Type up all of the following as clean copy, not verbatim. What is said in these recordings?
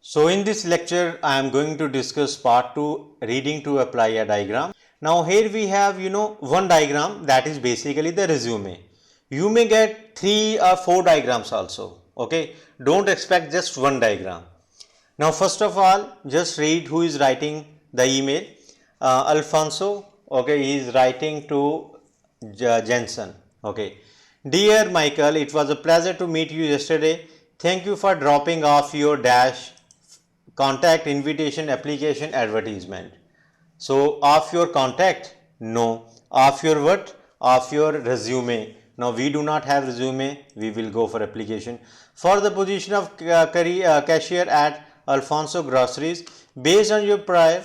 So in this lecture, I am going to discuss part 2, reading to apply a diagram. Now here we have one diagram, that is basically the resume. You may get 3 or 4 diagrams also. Okay, don't expect just one diagram. Now first of all, just read who is writing the email. Alfonso. Okay, he is writing to Jensen. Okay, dear Michael, it was a pleasure to meet you yesterday. Thank you for dropping off your dash contact invitation application advertisement. So of your contact? No. Of your what? Of your resume. Now we do not have resume, we will go for application. For the position of cashier at Alfonso Groceries, based on your prior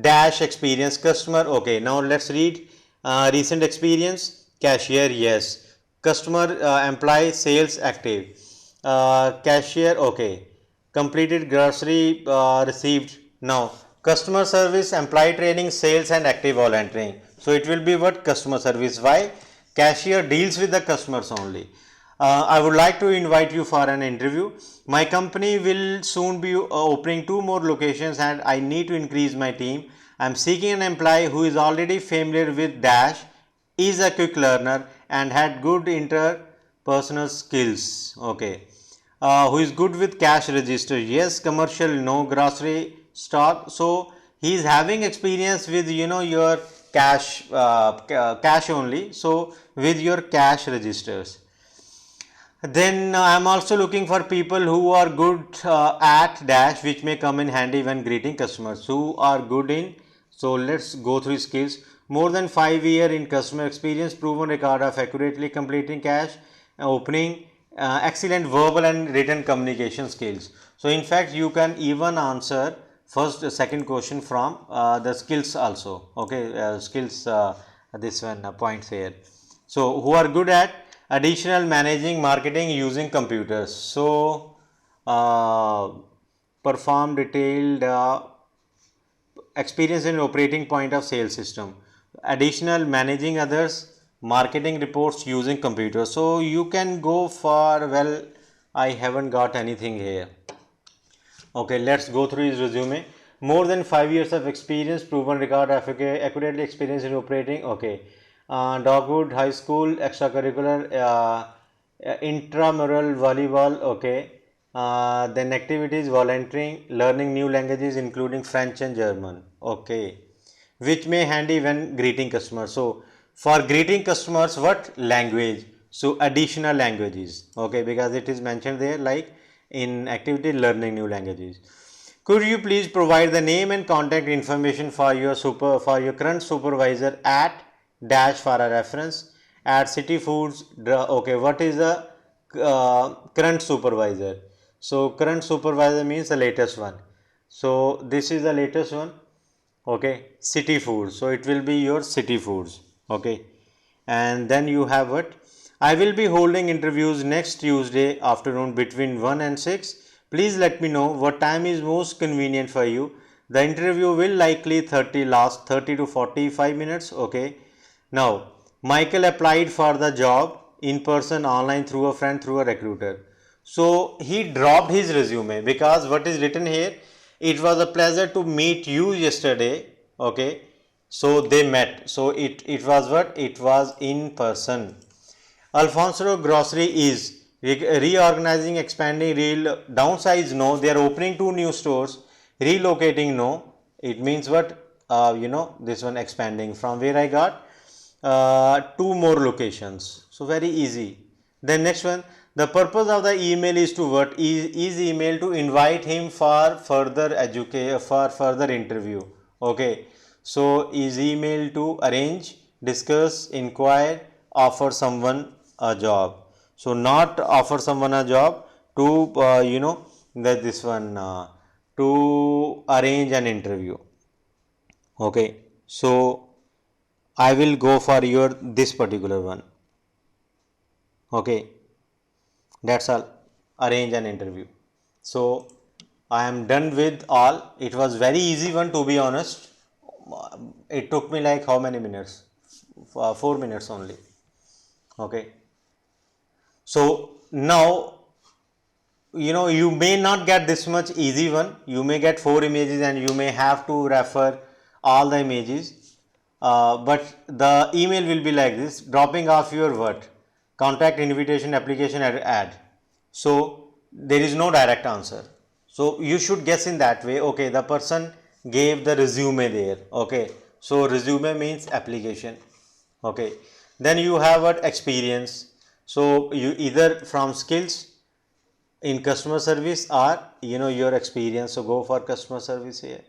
dash experience, customer. Okay, now let's read recent experience. Cashier, yes. Customer, employee, sales, active. Cashier, okay. Completed grocery, received. Now customer service, employee training, sales and active volunteering. So it will be what? Customer service. Why? Cashier deals with the customers only. I would like to invite you for an interview. My company will soon be opening 2 more locations and I need to increase my team. I am seeking an employee who is already familiar with Dash, is a quick learner and had good interpersonal skills. Okay. Who is good with cash register? Yes. Commercial? No. Grocery stock? So he is having experience with your cash only. So with your cash registers. Then I am also looking for people who are good at dash, which may come in handy when greeting customers. Who are good in? So let's go through skills. More than 5 years in customer experience, proven record of accurately completing cash opening, excellent verbal and written communication skills. So in fact you can even answer first second question from the skills also. Okay, skills, this one points here. So who are good at additional managing marketing using computers. So perform detailed experience in operating point of sales system. Additional managing others, marketing reports using computers. So you can go for, well, I haven't got anything here. Okay, let's go through his resume. More than 5 years of experience, proven record of accurately experience in operating. Okay, Dogwood High School, extracurricular, intramural volleyball. Okay, then activities, volunteering, learning new languages including French and German. Okay, which may handy when greeting customers. So for greeting customers, what language? So additional languages. Okay, because it is mentioned there, like in activity learning new languages. Could you please provide the name and contact information for your current supervisor at dash for a reference at City Foods? Okay, what is the current supervisor? So current supervisor means the latest one. So this is the latest one. Okay, City Foods. So it will be your City Foods. Okay, and then you have what? I will be holding interviews next Tuesday afternoon between 1 and 6. Please let me know what time is most convenient for you. The interview will likely last 30 to 45 minutes. Okay. Now, Michael applied for the job in person, online, through a friend, through a recruiter. So he dropped his resume because what is written here? It was a pleasure to meet you yesterday. Okay. So they met. So it was what? It was in person. Alfonso Grocery is reorganizing, expanding, downsize. No, they are opening 2 new stores. Relocating. No, it means what? This one expanding. From where I got 2 more locations. So very easy. Then next one. The purpose of the email is to what? Is email to invite him for further further interview. Okay. So is email to arrange, discuss, inquire, offer someone a job. So not offer someone a job, to that this one to arrange an interview. Okay. So I will go for your this particular one. Okay, that's all. Arrange an interview. So I am done with all. It was very easy one, to be honest. It took me like how many minutes? 4 minutes only. Okay. So now you may not get this much easy one. You may get 4 images and you may have to refer all the images. But the email will be like this: dropping off your what? Contact, invitation, application, ad. So there is no direct answer. So you should guess in that way. Okay, the person gave the resume there. Okay, so resume means application. Okay, then you have what? Experience. So you either from skills in customer service or your experience, so go for customer service here.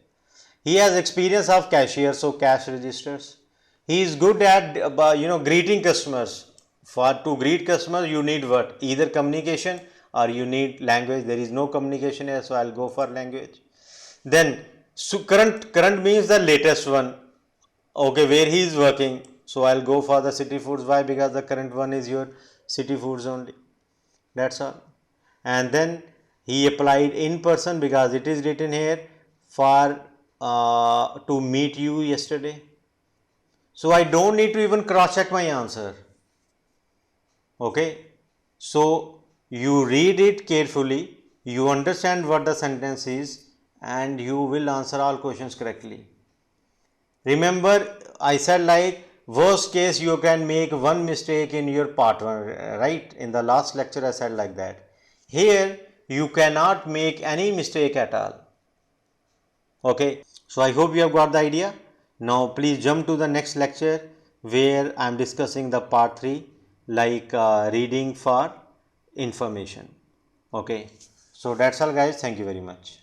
He has experience of cashier, so cash registers. He is good at greeting customers. For to greet customers you need what? Either communication or you need language. There is no communication here, so I'll go for language. Then so current means the latest one. Okay, where he is working, so I'll go for the city foods. Why? Because the current one is your city foods only. That's all. And then he applied in person because it is written here for to meet you yesterday. So I don't need to even cross check my answer. Okay, so you read it carefully, you understand what the sentence is, and you will answer all questions correctly. Remember, I said like worst case you can make one mistake in your part one, right? In the last lecture I said like that. Here you cannot make any mistake at all. Okay, so I hope you have got the idea. Now please jump to the next lecture where I am discussing the part 3, like reading for information. Okay, so that's all guys, thank you very much.